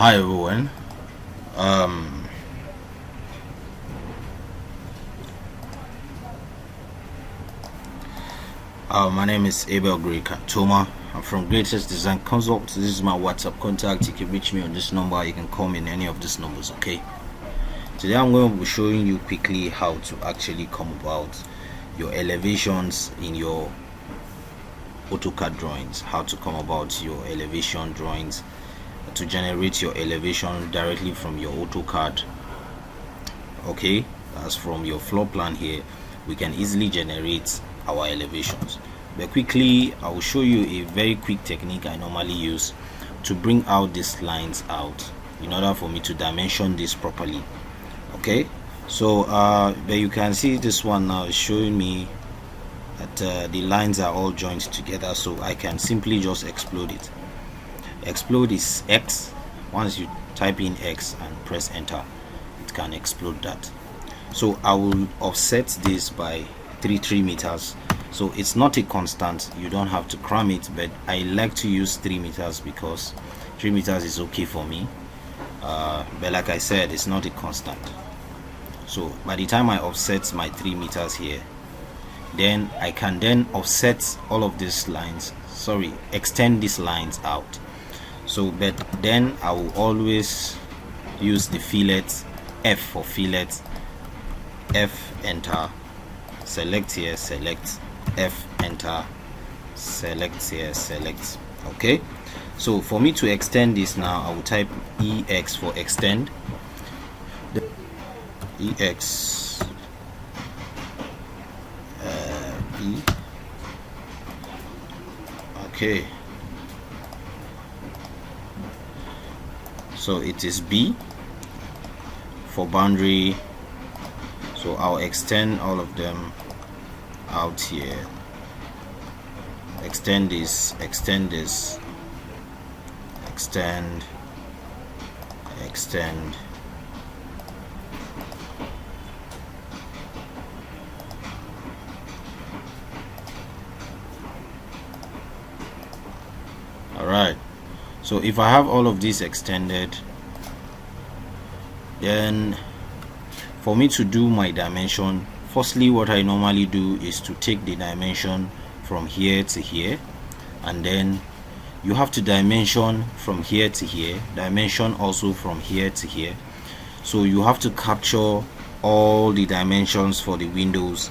Hi everyone. Um, my name is Abel Greykatoma. I'm from Greatest Design Consult. This is my WhatsApp contact. You can reach me on this number. You can call me in any of these numbers. Okay. Today I'm going to be showing you quickly how to actually come about your elevations in your AutoCAD drawings. How to come about your elevation drawings, to generate your elevation directly from your AutoCAD. Okay, as from your floor plan here, we can easily generate our elevations. But quickly, I will show you a very quick technique I normally use to bring out these lines out in order for me to dimension this properly. Okay, so but you can see this one now is showing me that the lines are all joined together, so I can simply just explode it. Explode is X. Once you type in X and press enter, it can explode that. So I will offset this by 3 meters. So it's not a constant, you don't have to cram it, but I like to use 3 meters because 3 meters is okay for me. But like I said, it's not a constant. So by the time I offset my 3 meters here, then I can then offset all of these lines, extend these lines out. So but then I will always use the fillet, F for fillet, F enter, select here, select, F enter, select here, select. Okay, so for me to extend this now, I will type EX for extend, EX E. Okay, so it is B for boundary. So I'll extend all of them out here. Extend this, extend this, extend, extend. Alright, so if I have all of this extended, then for me to do my dimension, firstly what I normally do is to take the dimension from here to here, and then you have to dimension from here to here, dimension also from here to here. So you have to capture all the dimensions for the windows,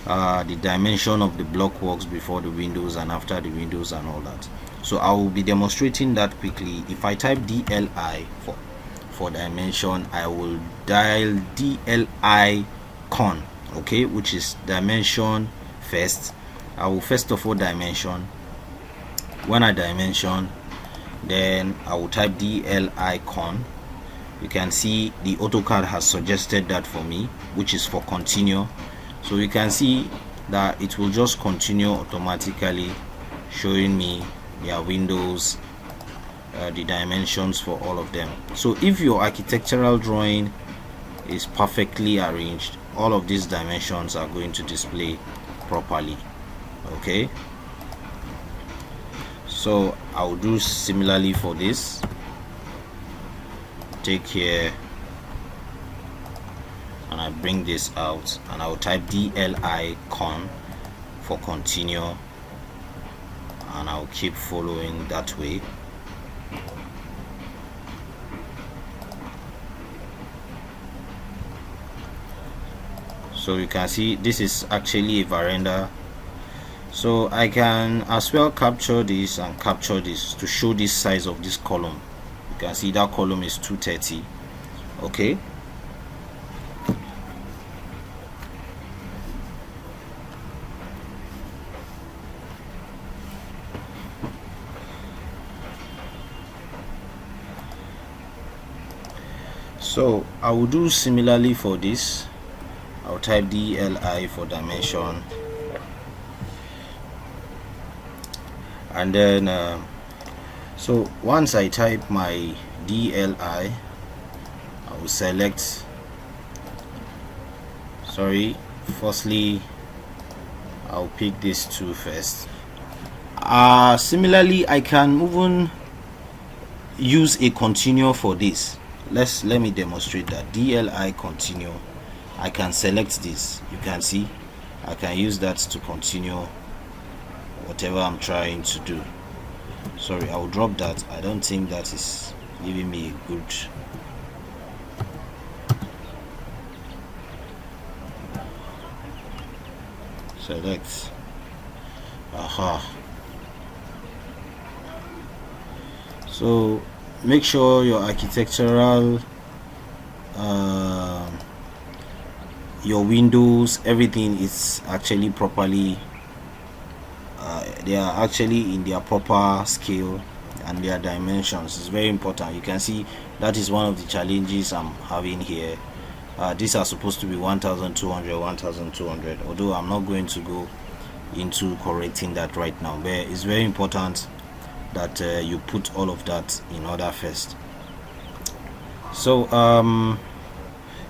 the dimension of the block works before the windows and after the windows and all that. So I will be demonstrating that quickly. If I type DLI for dimension, I will dial DLI con, okay, which is dimension first. I will first of all dimension. When I dimension, then I will type DLI con. You can see the AutoCAD has suggested that for me, which is for continue. So you can see that it will just continue automatically, showing me their windows, the dimensions for all of them. So if your architectural drawing is perfectly arranged, all of these dimensions are going to display properly. Okay, so I'll do similarly for this. Take here and I bring this out, and I'll type DLI con for continue, and I'll keep following that way. So you can see this is actually a veranda, so I can as well capture this and capture this to show this size of this column. You can see that column is 230. Okay, so I will do similarly for this. I'll type DLI for dimension, and then so once I type my DLI, I will select, firstly I'll pick these two first. Similarly, I can even use a continuo for this. Let me demonstrate that. DLI continuo. I can select this. You can see I can use that to continue whatever I'm trying to do. Sorry, I'll drop that. I don't think that is giving me a good select. Aha. So make sure your architectural your windows, everything is actually properly they are actually in their proper scale and their dimensions. It's very important. You can see that is one of the challenges I'm having here. These are supposed to be 1200, although I'm not going to go into correcting that right now, but it's very important that you put all of that in order first. So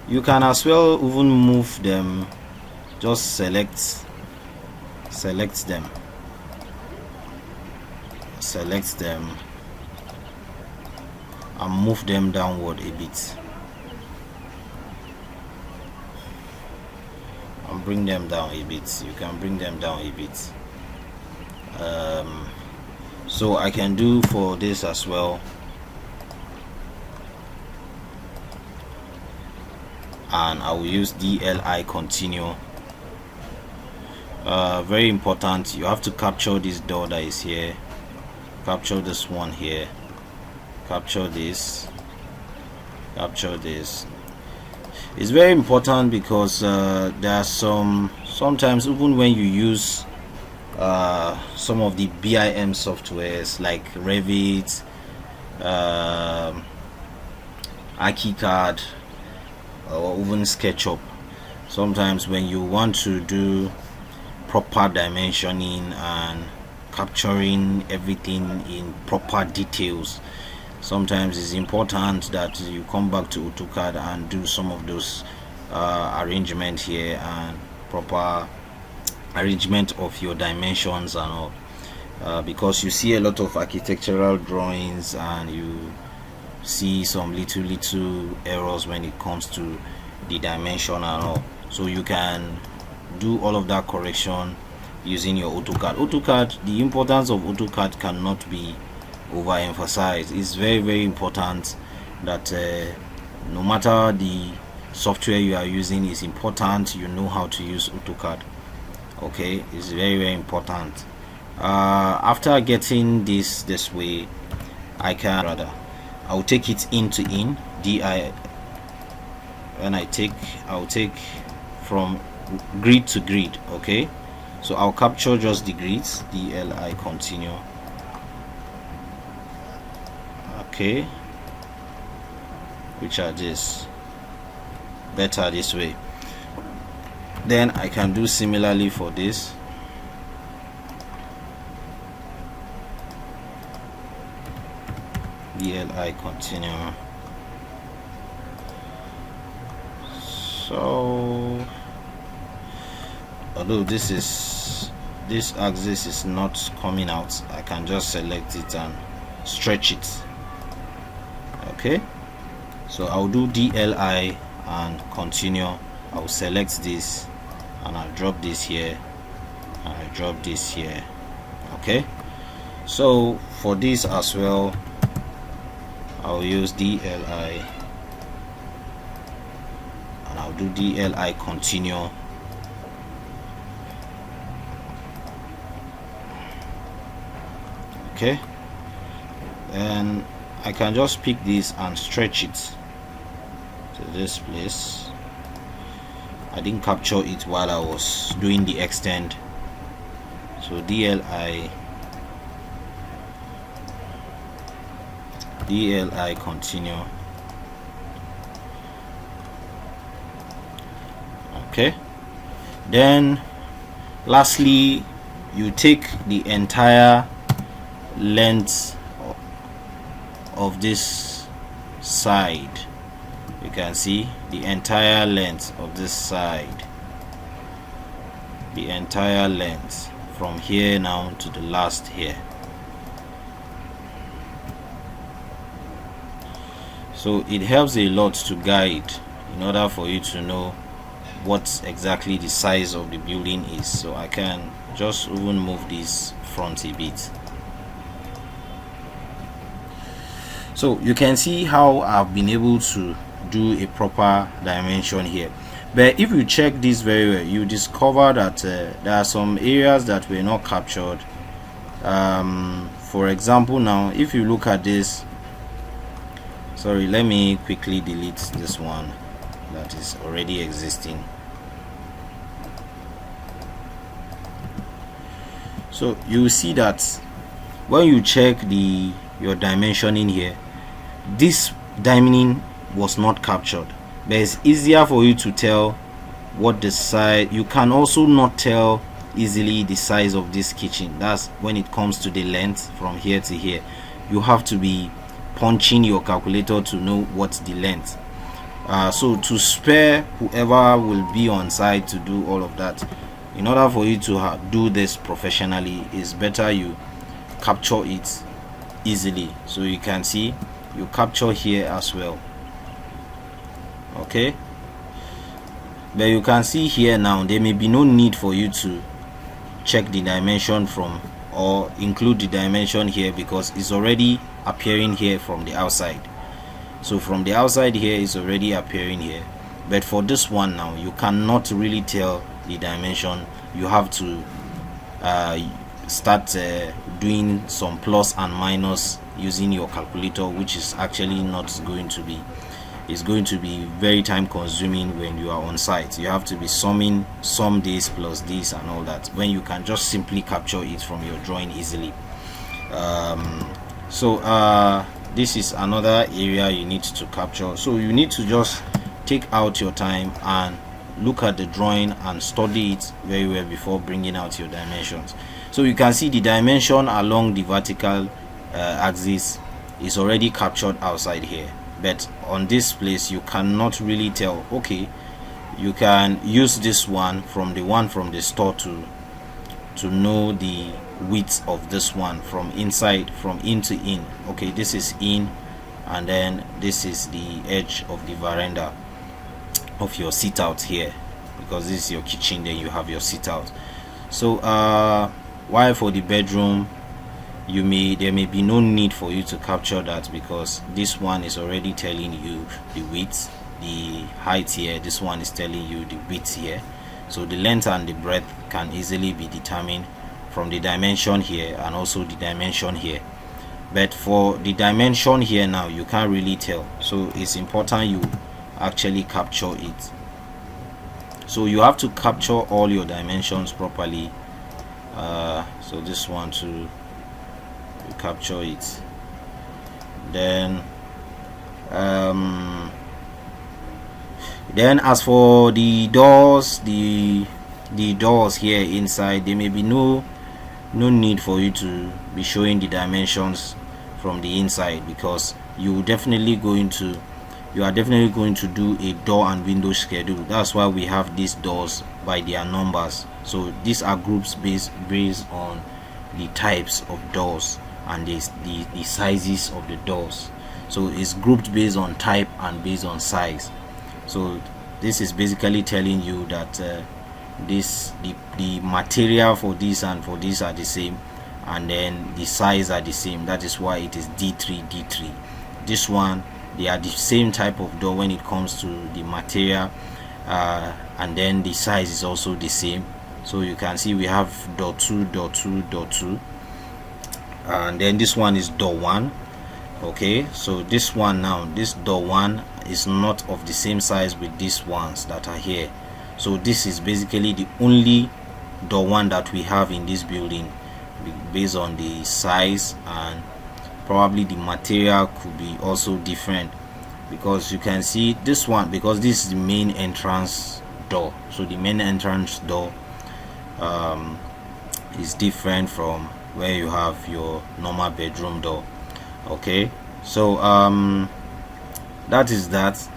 you can as well even move them. Just select them and move them downward a bit and bring them down a bit. You can bring them down a bit. So I can do for this as well, and I will use DLI continue. Very important, you have to capture this door that is here, capture this one here, capture this, capture this. It's very important because there are sometimes even when you use some of the BIM softwares like Revit, ArchiCAD, or even SketchUp, sometimes when you want to do proper dimensioning and capturing everything in proper details, sometimes it's important that you come back to AutoCAD and do some of those arrangement here and proper arrangement of your dimensions and all, because you see a lot of architectural drawings and you see some little errors when it comes to the dimension and all. So you can do all of that correction using your AutoCAD. The importance of AutoCAD cannot be overemphasized. It's very important that no matter the software you are using, is important you know how to use AutoCAD. Okay, it's very important. After getting this way, I'll take it into DI. When I'll take from grid to grid. Okay, so I'll capture just the grids, DLI continue. Okay, which are this better this way. Then I can do similarly for this. DLI continue. So although this axis is not coming out, I can just select it and stretch it. Okay, so I'll do DLI and continue. I'll select this and I'll drop this here and I'll drop this here. Okay, so for this as well, I'll use DLI and I'll do DLI continue. Okay, then I can just pick this and stretch it to this place. I didn't capture it while I was doing the extend, so DLI continue. Okay, then lastly you take the entire length of this side. You can see the entire length of this side, the entire length from here now to the last here. So it helps a lot to guide in order for you to know what exactly the size of the building is. So I can just even move this front a bit. So you can see how I've been able to do a proper dimension here. But if you check this very well, you discover that there are some areas that were not captured. For example, now if you look at this, sorry, let me quickly delete this one that is already existing. So you see that when you check your dimensioning here, this dimensioning was not captured, but it's easier for you to tell what the size. You can also not tell easily the size of this kitchen. That's when it comes to the length from here to here. You have to be punching your calculator to know what's the length. So to spare whoever will be on site to do all of that, in order for you to do this professionally, it's better you capture it easily. So you can see you capture here as well. Okay, but you can see here now there may be no need for you to check the dimension from or include the dimension here, because it's already appearing here from the outside. So from the outside here is already appearing here, but for this one now you cannot really tell the dimension. You have to start doing some plus and minus using your calculator, which is actually not going to be, it's going to be very time consuming when you are on site. You have to be summing some this plus this and all that, when you can just simply capture it from your drawing easily. This is another area you need to capture. So you need to just take out your time and look at the drawing and study it very well before bringing out your dimensions. So you can see the dimension along the vertical axis is already captured outside here, but on this place you cannot really tell. Okay, you can use this one from the store to know the width of this one from inside, from in to in. Okay, this is in, and then this is the edge of the veranda of your sit out here, because this is your kitchen, then you have your sit out. So while for the bedroom, there may be no need for you to capture that, because this one is already telling you the width, the height here. This one is telling you the width here. So the length and the breadth can easily be determined from the dimension here and also the dimension here. But for the dimension here now, you can't really tell, so it's important you actually capture it. So you have to capture all your dimensions properly. So this one too, you capture it. Then as for the doors, the doors here inside, there may be no need for you to be showing the dimensions from the inside, because you are definitely going to do a door and window schedule. That's why we have these doors by their numbers. So these are groups based on the types of doors and the sizes of the doors. So it's grouped based on type and based on size. So this is basically telling you that the material for this and for this are the same, and then the size are the same. That is why it is D3. This one, they are the same type of door when it comes to the material, and then the size is also the same. So you can see we have door 2, door 2, door 2, and then this one is door 1. Okay, so this one now, this door 1 is not of the same size with these ones that are here. So this is basically the only door 1 that we have in this building, based on the size, and probably the material could be also different, because you can see this one, because this is the main entrance door. So the main entrance door is different from where you have your normal bedroom door. Okay, so that is that.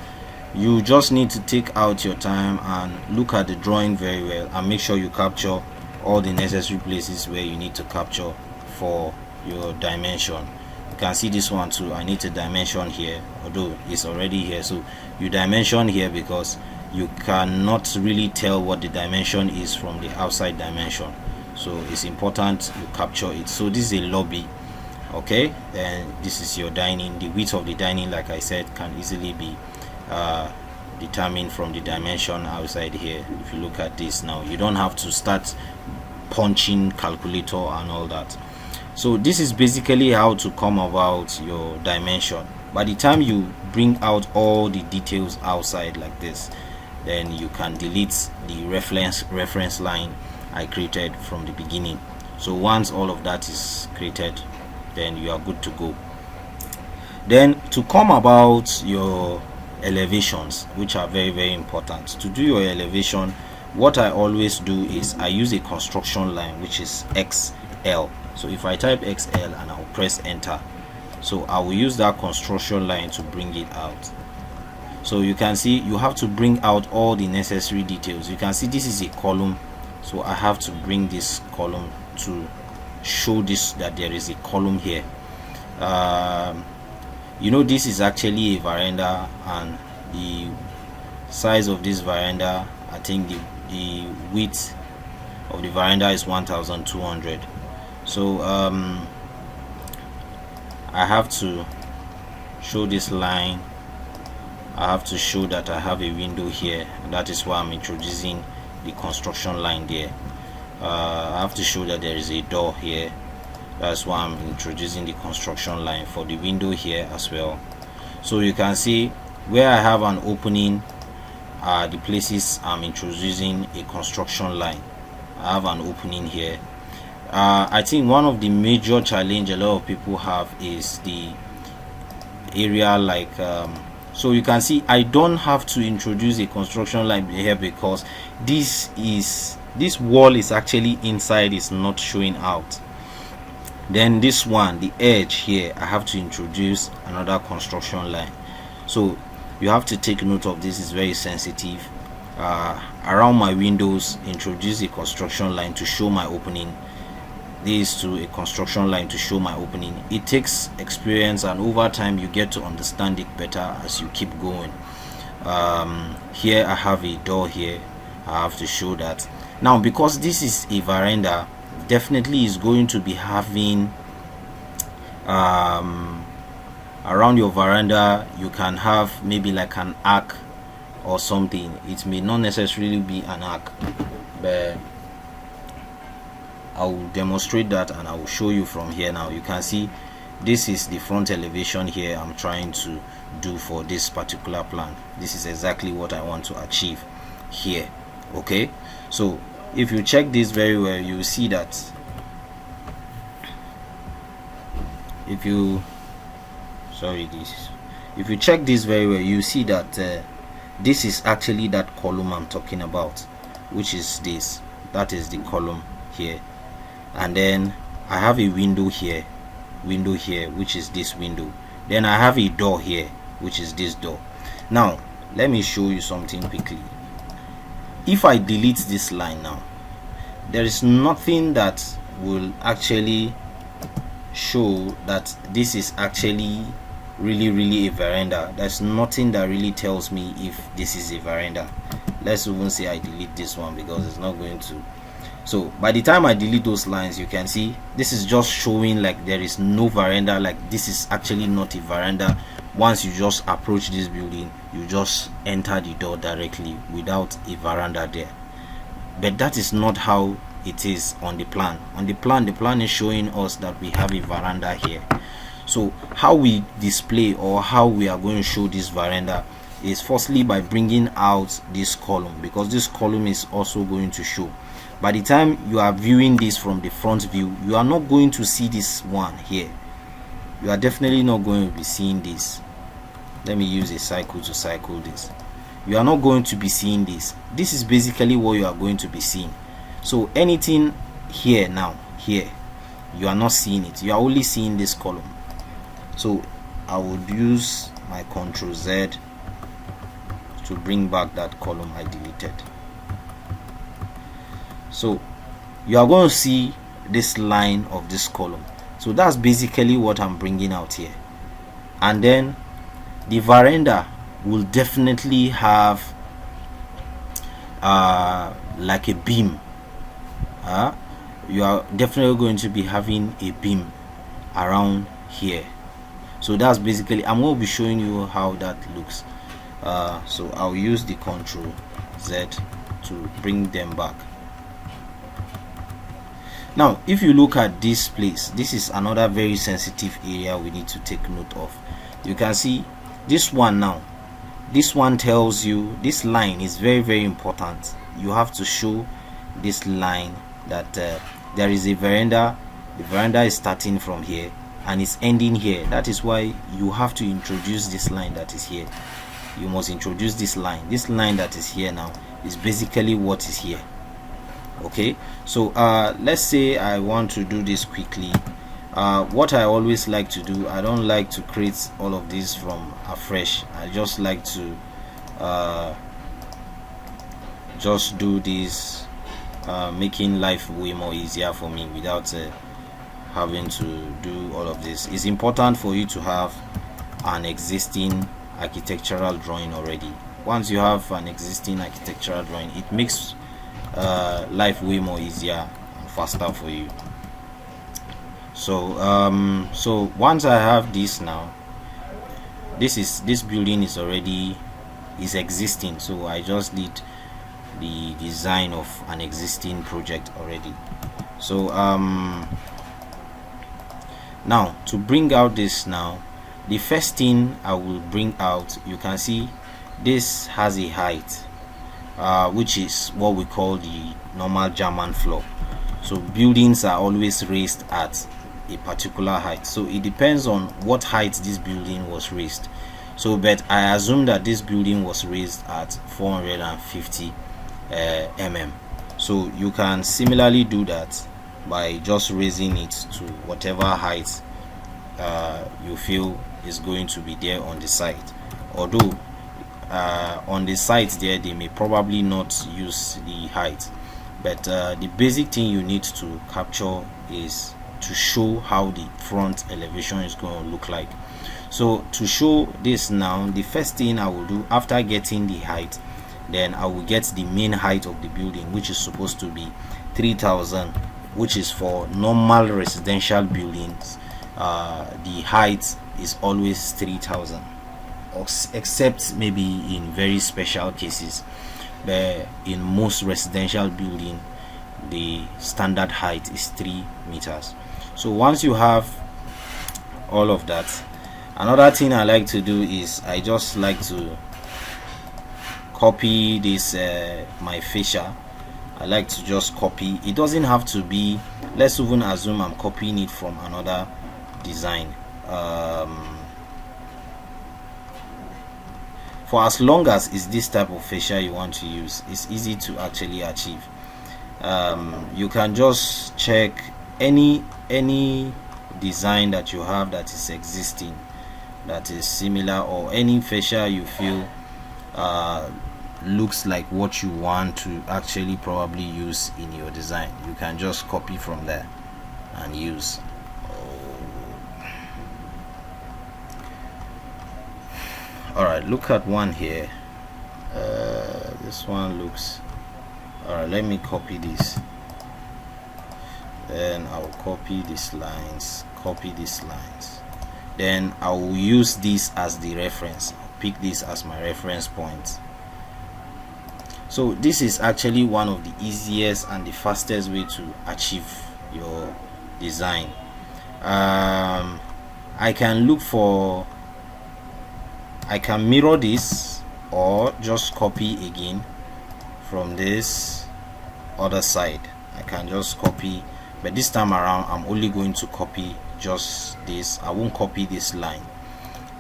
You just need to take out your time and look at the drawing very well, and make sure you capture all the necessary places where you need to capture for your dimension. You can see this one too. I need to dimension here, although it's already here. So you dimension here because you cannot really tell what the dimension is from the outside dimension, so it's important you capture it. So this is a lobby, okay, and this is your dining. The width of the dining, like I said, can easily be determined from the dimension outside here. If you look at this now, you don't have to start punching calculator and all that. So this is basically how to come about your dimension. By the time you bring out all the details outside like this, then you can delete the reference line I created from the beginning. So once all of that is created, then you are good to go. Then to come about your elevations, which are very important, to do your elevation, what I always do is I use a construction line, which is XL. So if I type XL and I'll press enter, so I will use that construction line to bring it out. So you can see you have to bring out all the necessary details. You can see this is a column, so I have to bring this column to show this, that there is a column here. You know, this is actually a veranda, and the size of this veranda, I think the width of the veranda is 1200. So I have to show this line. I have to show that I have a window here, and that is why I'm introducing the construction line there. I have to show that there is a door here. That's why I'm introducing the construction line for the window here as well. So you can see where I have an opening are the places I'm introducing a construction line. I have an opening here. I think one of the major challenge a lot of people have is the area like so you can see I don't have to introduce a construction line here because this wall is actually inside, is not showing out. Then this one, the edge here, I have to introduce another construction line. So you have to take note of this, is very sensitive. Around my windows, introduce a construction line to show my opening. This to a construction line to show my opening. It takes experience, and over time you get to understand it better as you keep going. Here I have a door here. I have to show that. Now because this is a veranda, definitely is going to be having around your veranda you can have maybe like an arc or something. It may not necessarily be an arc, but I will demonstrate that and I will show you from here. Now you can see this is the front elevation here I'm trying to do for this particular plan. This is exactly what I want to achieve here. Okay, so if you check this very well, you will see that if you check this very well, you see that this is actually that column I'm talking about, which is this. That is the column here, and then I have a window here, which is this window. Then I have a door here, which is this door. Now let me show you something quickly. If I delete this line now, there is nothing that will actually show that this is actually really a veranda. There's nothing that really tells me if this is a veranda. Let's even say I delete this one because it's not going to. So by the time I delete those lines, you can see this is just showing like there is no veranda, like this is actually not a veranda. Once you just approach this building, you just enter the door directly without a veranda there. But that is not how it is on the plan. On the plan is showing us that we have a veranda here. So how we display or how we are going to show this veranda is firstly by bringing out this column, because this column is also going to show. By the time you are viewing this from the front view, you are not going to see this one here. You are definitely not going to be seeing this. Let me use a cycle to cycle this. You are not going to be seeing this. This is basically what you are going to be seeing. So anything here now, here, you are not seeing it. You are only seeing this column. So I would use my Ctrl Z to bring back that column I deleted. So you are going to see this line of this column. So that's basically what I'm bringing out here. And then the veranda will definitely have like a beam. You are definitely going to be having a beam around here. So that's basically, I'm going to be showing you how that looks. So I'll use the Ctrl Z to bring them back. Now if you look at this place, this is another very sensitive area we need to take note of. You can see this one now. This one tells you this line is very important. You have to show this line that there is a veranda. The veranda is starting from here and it's ending here. That is why you have to introduce this line that is here. You must introduce this line. This line that is here now is basically what is here. Okay, so let's say I want to do this quickly. What I always like to do, I don't like to create all of this from afresh. I just like to just do this, making life way more easier for me without having to do all of this. It's important for you to have an existing architectural drawing already. Once you have an existing architectural drawing, it makes life way more easier and faster for you. So so once I have this now, this building is existing, so I just did the design of an existing project already. So now to bring out this, now the first thing I will bring out, you can see this has a height which is what we call the normal German floor. So buildings are always raised at a particular height, so it depends on what height this building was raised. So but I assume that this building was raised at 450 mm. So you can similarly do that by just raising it to whatever height you feel is going to be there on the site. Although on the site there they may probably not use the height, but the basic thing you need to capture is to show how the front elevation is going to look like. So to show this now, the first thing I will do after getting the height, then I will get the main height of the building, which is supposed to be 3000, which is for normal residential buildings. The height is always 3000, except maybe in very special cases, but in most residential building the standard height is 3 meters. So once you have all of that, another thing I like to do is I just like to copy this my fascia. I like to just copy. It doesn't have to be, let's even assume I'm copying it from another design. For as long as it's this type of fascia you want to use, it's easy to actually achieve. You can just check any design that you have that is existing, that is similar, or any fascia you feel looks like what you want to actually probably use in your design. You can just copy from there and use. Alright, look at one here. This one looks alright. Let me copy this, then I'll copy these lines, then I will use this as the reference. I'll pick this as my reference point. So this is actually one of the easiest and the fastest way to achieve your design. I can mirror this or just copy again from this other side. I can just copy, but this time around I'm only going to copy just this. I won't copy this line,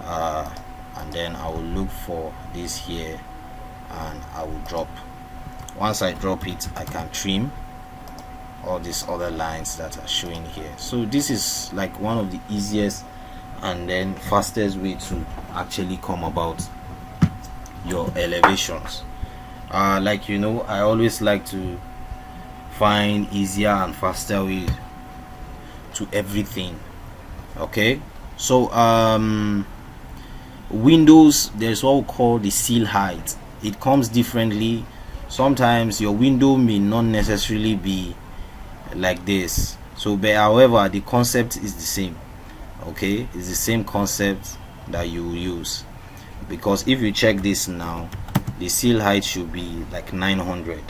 and then I will look for this here and I will drop. Once I drop it, I can trim all these other lines that are showing here. So this is like one of the easiest and then fastest way to actually come about your elevations. Like, you know, I always like to find easier and faster way to everything. Okay, so windows, there's what we call the seal height. It comes differently. Sometimes your window may not necessarily be like this, so but however the concept is the same. Okay, it's the same concept that you use, because if you check this now, the seal height should be like 900.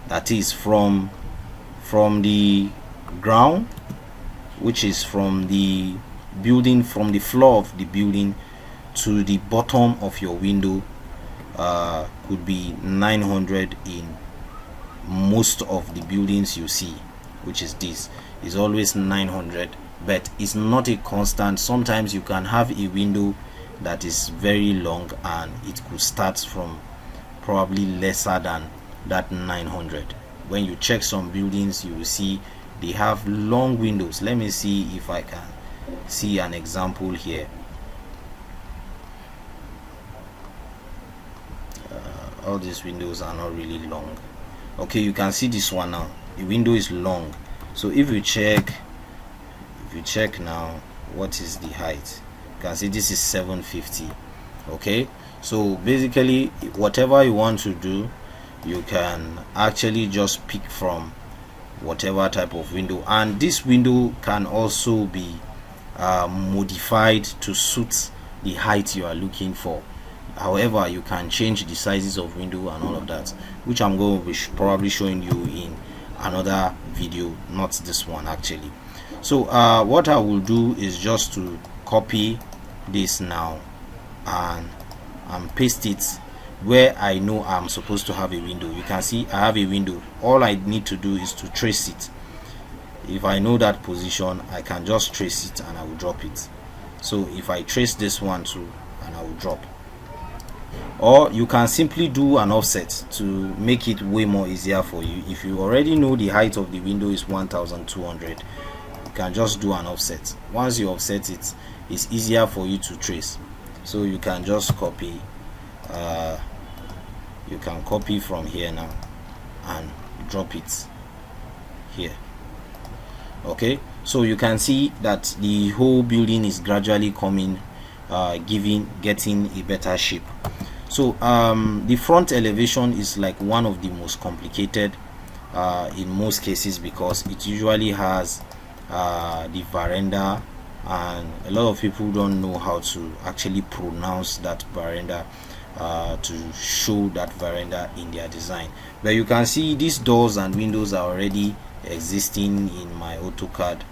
That is from the ground, which is from the building, from the floor of the building to the bottom of your window, could be 900 in most of the buildings you see, which is this is always 900, but it's not a constant. Sometimes you can have a window that is very long and it could start from probably lesser than that 900. When you check some buildings, you will see they have long windows. Let me see if I can see an example here. All these windows are not really long. Okay, you can see this one now, the window is long. So if you check now, what is the height? You can see this is 750. Okay, so basically whatever you want to do, you can actually just pick from whatever type of window, and this window can also be modified to suit the height you are looking for. However, you can change the sizes of window and all of that, which I'm going to be probably showing you in another video, not this one actually. So what I will do is just to copy this now and paste it where I know I'm supposed to have a window. You can see I have a window. All I need to do is to trace it. If I know that position, I can just trace it and I will drop it. So if I trace this one too, and I will drop. Or you can simply do an offset to make it way more easier for you. If you already know the height of the window is 1200, you can just do an offset. Once you offset it, it's easier for you to trace. So you can just copy, you can copy from here now and drop it here. Okay, so you can see that the whole building is gradually coming, getting a better shape. So the front elevation is like one of the most complicated in most cases, because it usually has the veranda, and a lot of people don't know how to actually pronounce that veranda to show that veranda in their design. But you can see these doors and windows are already existing in my AutoCAD,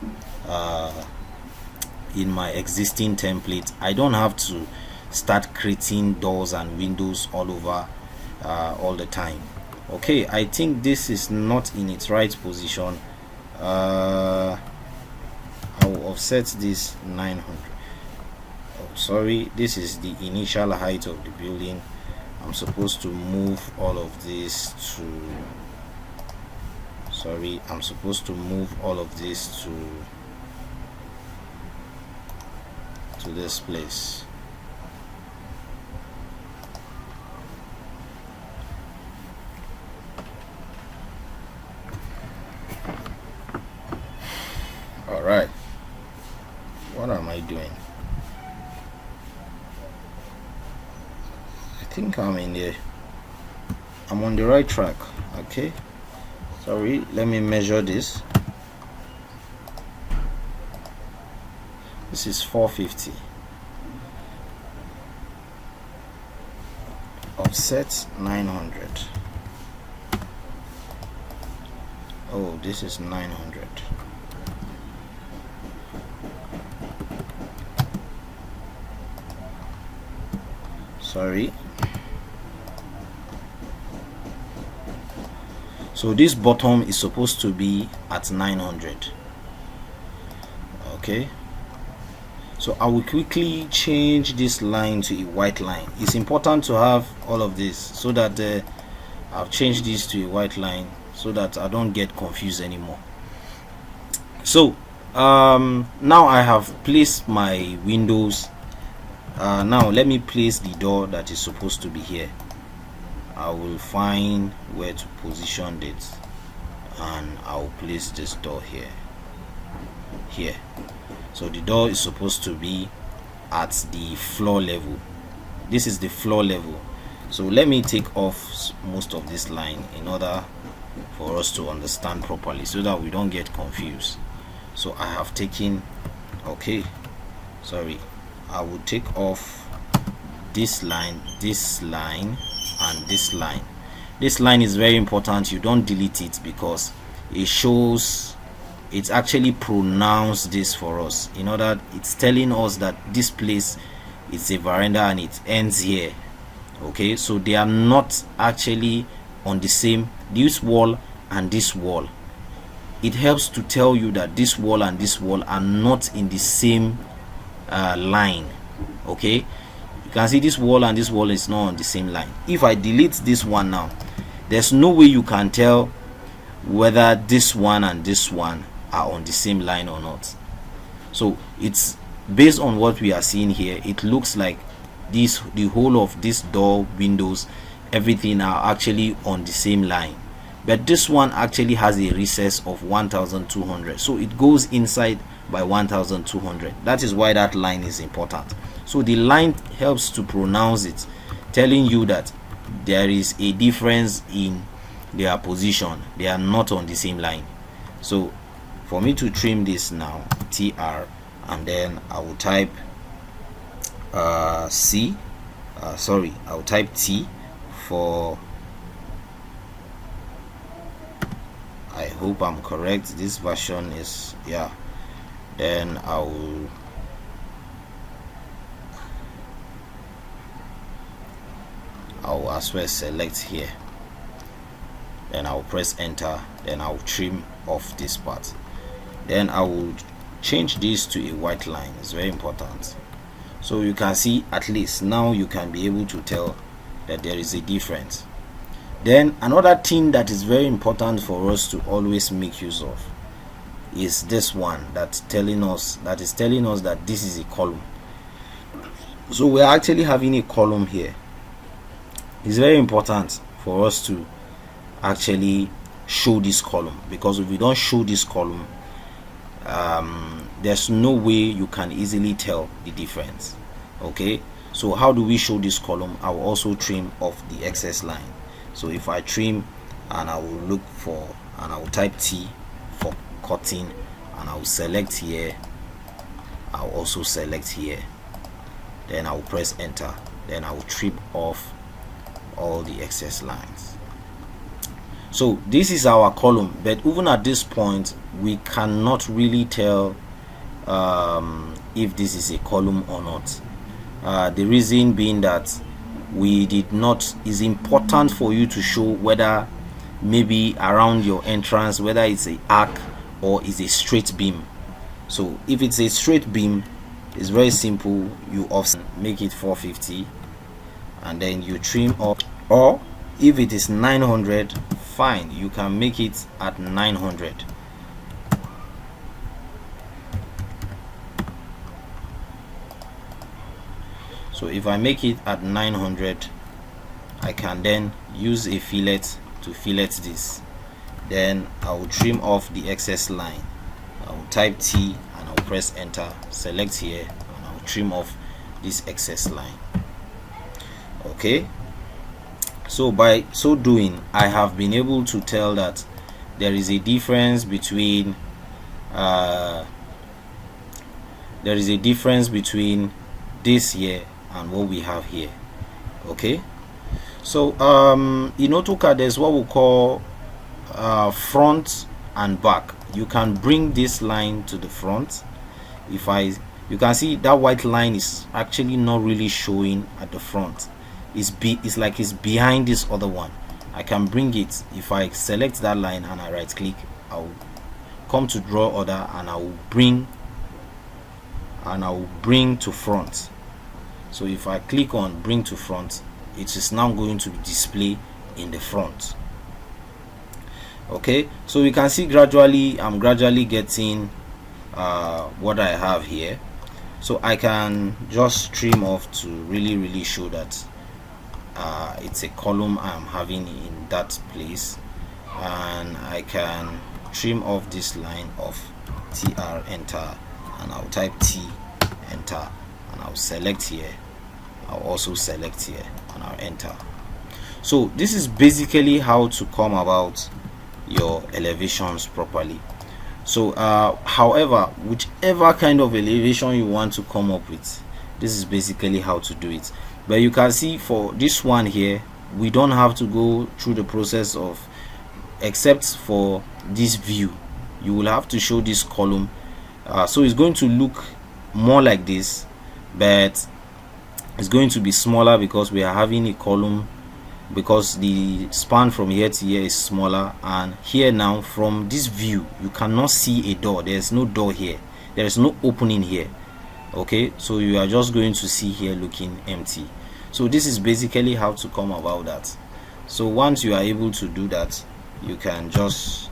in my existing template. I don't have to start creating doors and windows all over all the time. Okay, I think this is not in its right position. I will offset this 900. Oh, sorry, this is the initial height of the building. I'm supposed to move all of this to, sorry, I'm supposed to move all of this to this place. All right, what am I doing? I think I'm on the right track. Okay, sorry, let me measure this. This is 450. Offset 900. Oh, this is 900. Sorry. So this bottom is supposed to be at 900. Okay, so I will quickly change this line to a white line. It's important to have all of this so that I've changed this to a white line so that I don't get confused anymore. So now I have placed my windows. Now let me place the door that is supposed to be here. I will find where to position it, and I'll place this door here. So the door is supposed to be at the floor level. This is the floor level. So let me take off most of this line in order for us to understand properly, so that we don't get confused. So I have taken, okay, sorry, I will take off this line, and this line. This line is very important. You don't delete it, because it shows, it's actually pronounced this for us. In order, it's telling us that this place is a veranda and it ends here. Okay, so they are not actually on the same, this wall and this wall. It helps to tell you that this wall and this wall are not in the same line. Okay, you can see this wall and this wall is not on the same line. If I delete this one now, there's no way you can tell whether this one and this one are on the same line or not. So it's based on what we are seeing here. It looks like this, the whole of this door, windows, everything are actually on the same line, but this one actually has a recess of 1200, so it goes inside by 1200. That is why that line is important. So the line helps to pronounce it, telling you that there is a difference in their position. They are not on the same line. So for me to trim this now, TR, and then I will type I will type T for, I hope I'm correct, this version is, yeah. Then I will as well select here, then I'll press enter, then I'll trim off this part, then I will change this to a white line. It's very important. So you can see, at least now you can be able to tell that there is a difference. Then another thing that is very important for us to always make use of is this one, that is telling us that this is a column. So we're actually having a column here. It's very important for us to actually show this column, because if we don't show this column, there's no way you can easily tell the difference. Okay, so how do we show this column? I will also trim off the excess line. So if I trim, and I will look for, and I will type T for cutting, and I will select here, I'll also select here, then I will press enter, then I will trim off all the excess lines. So this is our column, but even at this point we cannot really tell if this is a column or not. The reason being that we did not, is important for you to show whether maybe around your entrance, whether it's a arc or is a straight beam. So if it's a straight beam, it's very simple, you offset, make it 450, and then you trim up. Or if it is 900, fine, you can make it at 900. So if I make it at 900, I can then use a fillet to fillet this. Then I will trim off the excess line. I will type T and I'll press enter, select here, and I'll trim off this excess line. Okay, so by so doing, I have been able to tell that there is a difference between this here and what we have here. Okay, so in AutoCAD there's what we call front and back. You can bring this line to the front. You can see that white line is actually not really showing at the front. It's like it's behind this other one. I can bring it. If I select that line and I right click, I'll come to draw order, and I will bring to front. So if I click on bring to front, it is now going to display in the front. Okay, so you can see gradually I'm gradually getting what I have here. So I can just trim off to really show that it's a column I'm having in that place, and I can trim off this line of TR, enter, and I'll type T, enter, and I'll select here. I'll also select here and I'll enter. So this is basically how to come about your elevations properly. So however, whichever kind of elevation you want to come up with, this is basically how to do it. But you can see for this one here, we don't have to go through the process of, except for this view, you will have to show this column. So it's going to look more like this, but it's going to be smaller because we are having a column, because the span from here to here is smaller. And here now, from this view, you cannot see a door. There's no door here, there is no opening here. Okay, so you are just going to see here looking empty. So this is basically how to come about that. So once you are able to do that, you can just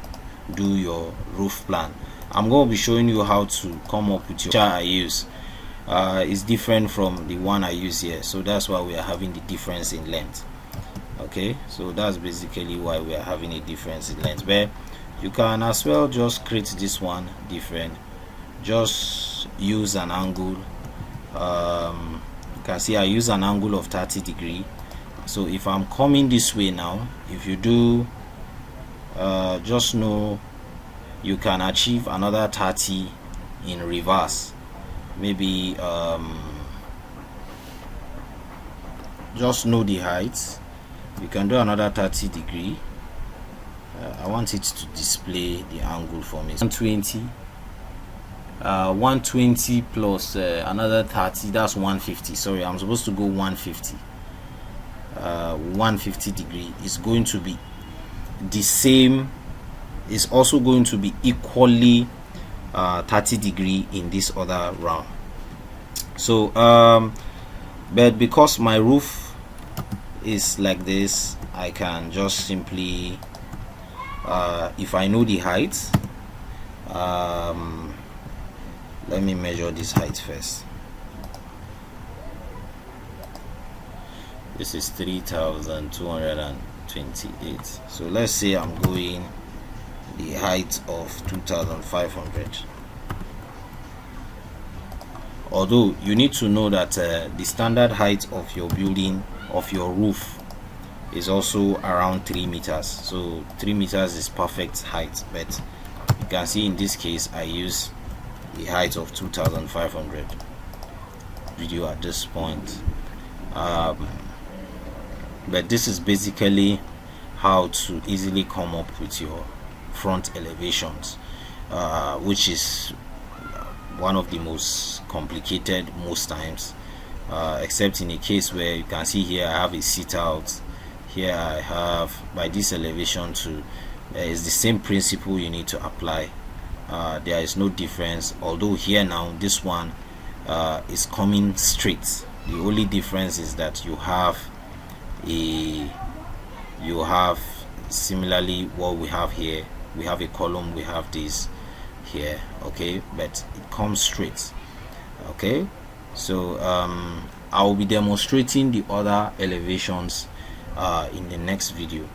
do your roof plan. I'm going to be showing you how to come up with your chart I use. It's different from the one I use here, so that's why we are having the difference in length. Okay, so that's basically why we are having a difference in length. But you can as well just create this one different. Just use an angle. You can see I use an angle of 30 degrees. So if I'm coming this way now, if you do just know you can achieve another 30 in reverse. Maybe just know the height. You can do another 30 degrees. I want it to display the angle for me. 120 120 plus another 30, that's 150. Sorry, I'm supposed to go 150. 150 degree is going to be the same, is also going to be equally 30 degree in this other round. So but because my roof is like this, I can just simply if I know the height, let me measure this height first. This is 3,228. So let's say I'm going the height of 2,500. Although you need to know that the standard height of your building, of your roof, is also around 3 meters. So 3 meters is perfect height, but you can see in this case I use the height of 2,500 video at this point. But this is basically how to easily come up with your front elevations, which is one of the most complicated most times, except in a case where you can see here I have a sit out, here I have, by this elevation too, it's the same principle you need to apply. There is no difference, although here now this one is coming straight. The only difference is that you have similarly what we have here, we have a column, we have this here, okay, but it comes straight. Okay, so I will be demonstrating the other elevations in the next video.